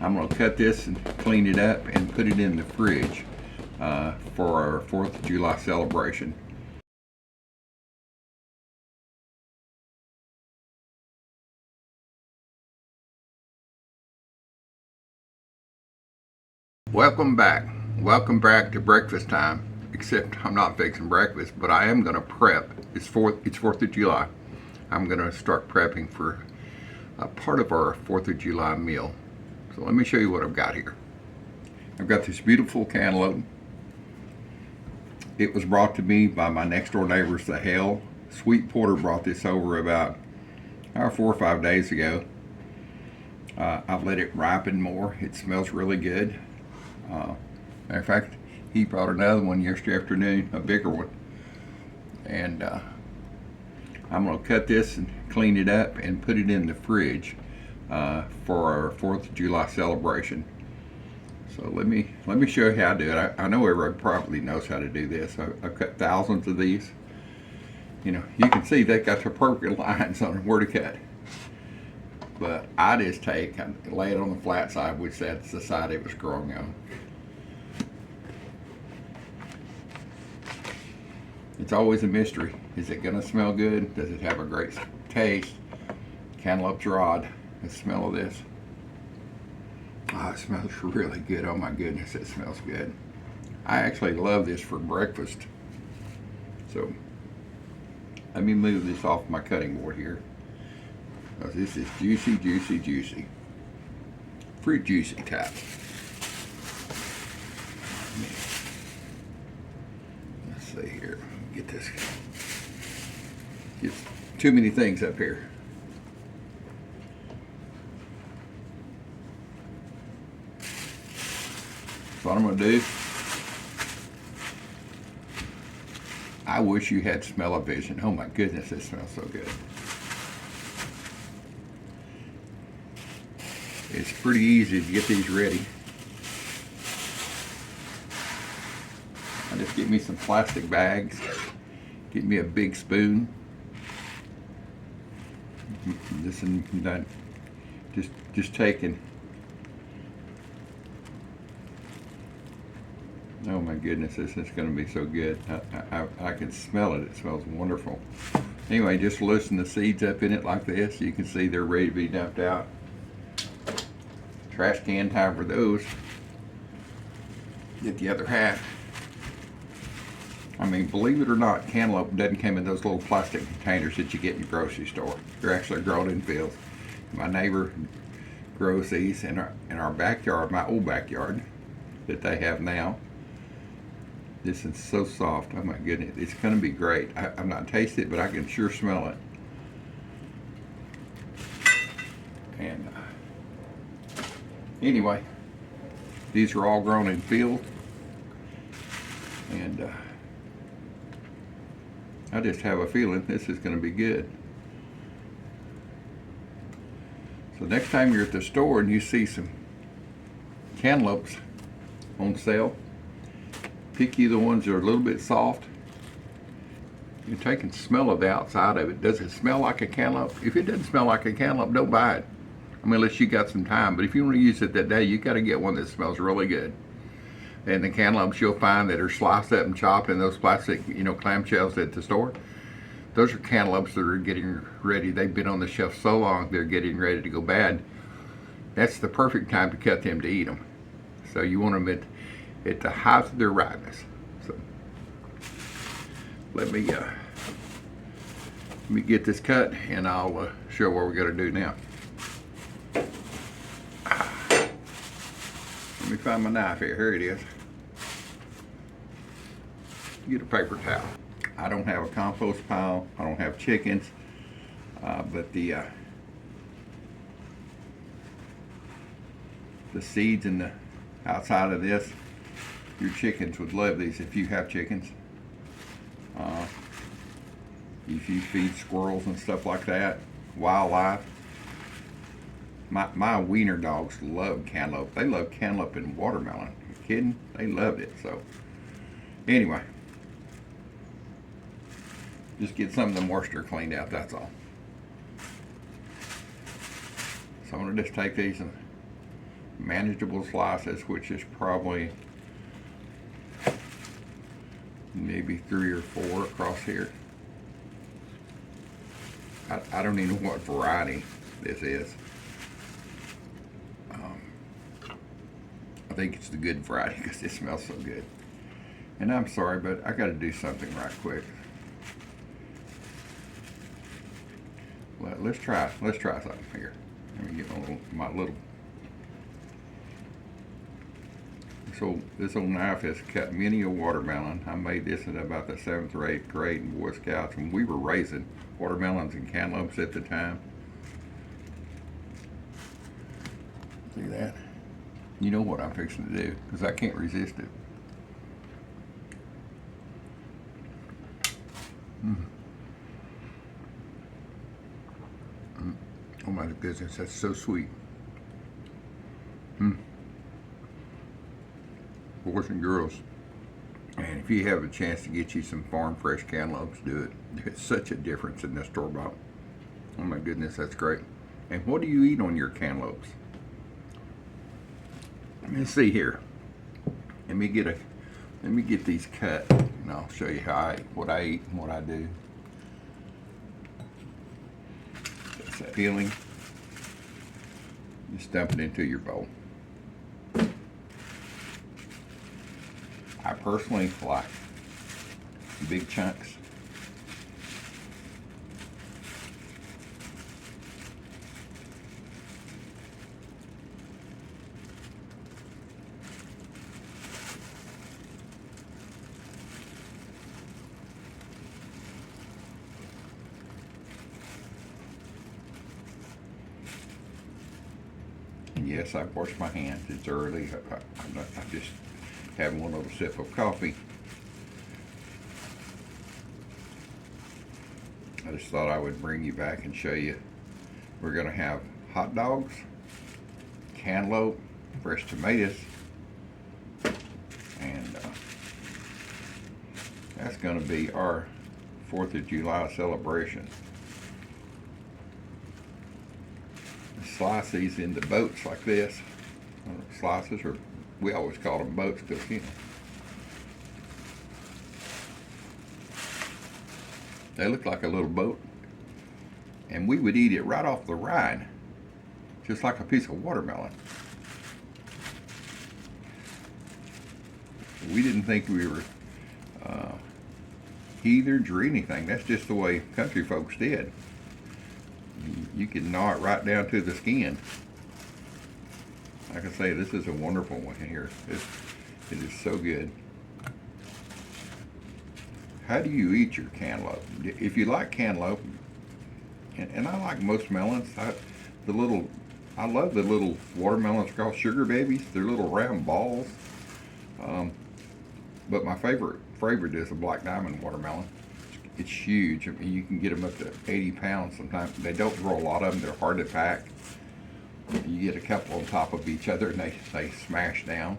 I'm going to cut this and clean it up and put it in the fridge for our 4th of July celebration. Welcome back. Welcome back to breakfast time. Except I'm not fixing breakfast, but I am going to prep. It's 4th of July. I'm going to start prepping for a part of our 4th of July meal. So let me show you what I've got here. I've got this beautiful cantaloupe. It was brought to me by my next door neighbors, the Hale. Sweet Porter brought this over about 4 or 5 days ago. I've let it ripen more. It smells really good. Matter of fact, he brought another one yesterday afternoon, a bigger one. And I'm going to cut this and clean it up and put it in the fridge for our 4th of July celebration. So let me show you how to do it. I know everybody probably knows how to do this. I've cut thousands of these. You know, you can see they got the perfect lines on where to cut. But I just lay it on the flat side, which that's the side it was growing on. It's always a mystery. Is it going to smell good? Does it have a great taste? Cantaloupe's rod. The smell of this. Oh, it smells really good. Oh my goodness, it smells good. I actually love this for breakfast. So, let me move this off my cutting board here. Because this is juicy, juicy, juicy. Fruit juicy type. Let's see here. Get this. Get too many things up here. So what I'm going to do, I wish you had smell-o-vision. Oh my goodness, it smells so good. It's pretty easy to get these ready. I just get me some plastic bags, get me a big spoon. This and that, just taking. Oh my goodness, this is going to be so good. I can smell it. It smells wonderful. Anyway, just loosen the seeds up in it like this. You can see they're ready to be dumped out. Trash can time for those. Get the other half. I mean, believe it or not, cantaloupe doesn't come in those little plastic containers that you get in your grocery store. They're actually grown in fields. My neighbor grows these in our backyard, my old backyard that they have now. This is so soft. Oh my goodness, it's going to be great. I've not tasted it, but I can sure smell it. And anyway, these are all grown in fields, and I just have a feeling this is going to be good. So next time you're at the store and you see some cantaloupes on sale, pick you the ones that are a little bit soft. You take and smell of the outside of it. Does it smell like a cantaloupe? If it doesn't smell like a cantaloupe, don't buy it. I mean, unless you got some time. But if you want to use it that day, you got to get one that smells really good. And the cantaloupes you'll find that are sliced up and chopped in those plastic, clamshells at the store, those are cantaloupes that are getting ready. They've been on the shelf so long, they're getting ready to go bad. That's the perfect time to cut them to eat them. So you want them at the height of their ripeness. So let me get this cut, and I'll show what we're going to do now. Let me find my knife here. Here it is. Get a paper towel. I don't have a compost pile. I don't have chickens, but the seeds in the outside of this, your chickens would love these if you have chickens. If you feed squirrels and stuff like that, wildlife. My wiener dogs love cantaloupe. They love cantaloupe and watermelon. Are you kidding? They loved it. So anyway, just get some of the moisture cleaned out, that's all. So I'm going to just take these and manageable slices, which is probably maybe 3 or 4 across here. I don't even know what variety this is. I think it's the good variety because it smells so good. And I'm sorry, but I got to do something right quick. Let's try something here. Let me get my little. So this old knife has cut many a watermelon. I made this in about the 7th or 8th grade in Boy Scouts, and we were raising watermelons and cantaloupes at the time. See that? You know what I'm fixing to do, because I can't resist it. Oh my goodness, that's so sweet. Boys and girls, and if you have a chance to get you some farm fresh cantaloupes, do it. There's such a difference in the store bought. Oh my goodness, that's great. And what do you eat on your cantaloupes? Let me see here. Let me get these cut, and I'll show you what I eat and what I do. That's that peeling. Just dump it into your bowl. I personally like big chunks. And yes, I've washed my hands. It's early. I just having one little sip of coffee. I just thought I would bring you back and show you. We're going to have hot dogs, cantaloupe, fresh tomatoes, and that's going to be our 4th of July celebration. Slice these into boats like this. Slices, or we always call them boats because, you know, they look like a little boat. And we would eat it right off the rind, just like a piece of watermelon. We didn't think we were heathens or anything. That's just the way country folks did. You can gnaw it right down to the skin. Like I say, this is a wonderful one here. It is so good. How do you eat your cantaloupe? If you like cantaloupe, and I like most melons, I love the little watermelons called sugar babies. They're little round balls. But my favorite is a black diamond watermelon. It's huge. I mean, you can get them up to 80 pounds sometimes. They don't grow a lot of them. They're hard to pack. You get a couple on top of each other and they smash down.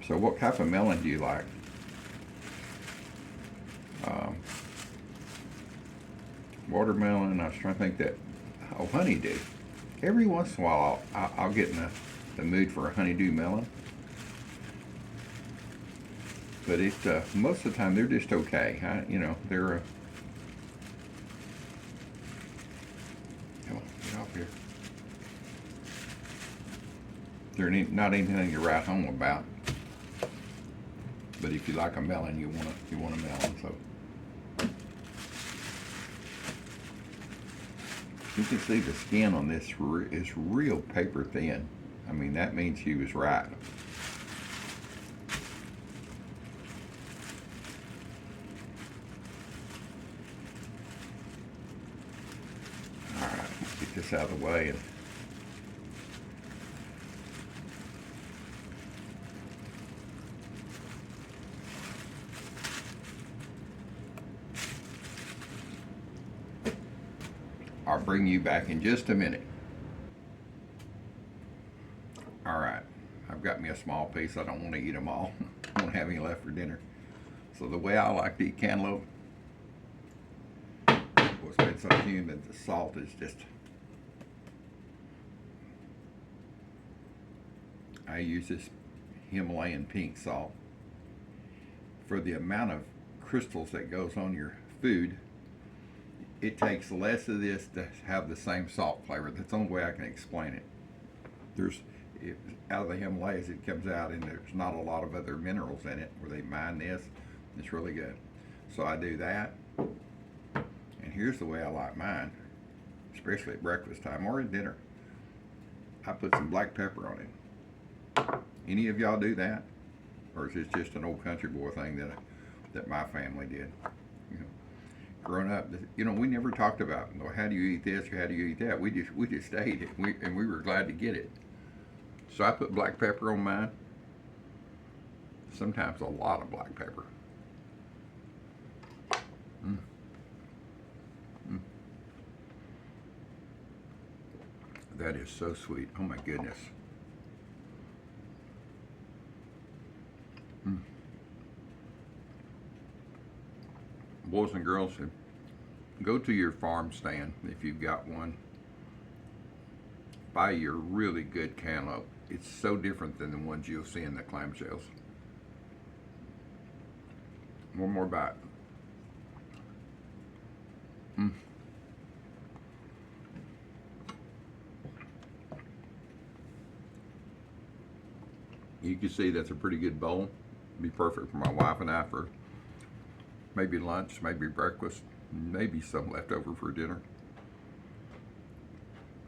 So what type of melon do you like? Watermelon. I was trying to think that. Oh, honeydew. Every once in a while I'll get in the mood for a honeydew melon. But most of the time they're just okay. They're come on, get off here. They're not anything to write home about. But if you like a melon, you want a melon. So you can see the skin on this is real paper thin. I mean, that means she was right. Get this out of the way. And I'll bring you back in just a minute. All right, I've got me a small piece. I don't want to eat them all. I won't have any left for dinner. So the way I like to eat cantaloupe, what's been so humid, the salt is just I use this Himalayan pink salt. For the amount of crystals that goes on your food, it takes less of this to have the same salt flavor. That's the only way I can explain it. There's out of the Himalayas it comes out, and there's not a lot of other minerals in it where they mine this. It's really good. So I do that, and here's the way I like mine, especially at breakfast time or at dinner. I put some black pepper on it. Any of y'all do that, or is this just an old country boy thing that my family did? You know, growing up, you know, we never talked about, well, how do you eat this or how do you eat that. We just ate it, and we were glad to get it. So I put black pepper on mine. Sometimes a lot of black pepper. Mm. Mm. That is so sweet. Oh my goodness. Mm. Boys and girls, go to your farm stand if you've got one. Buy your really good cantaloupe. It's so different than the ones you'll see in the clamshells. One more bite. Mm. You can see that's a pretty good bowl. Be perfect for my wife and I for maybe lunch, maybe breakfast, maybe some left over for dinner.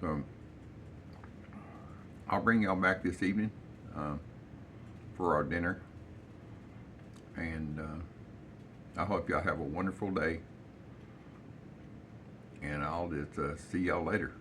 So I'll bring y'all back this evening for our dinner, and I hope y'all have a wonderful day, and I'll just see y'all later.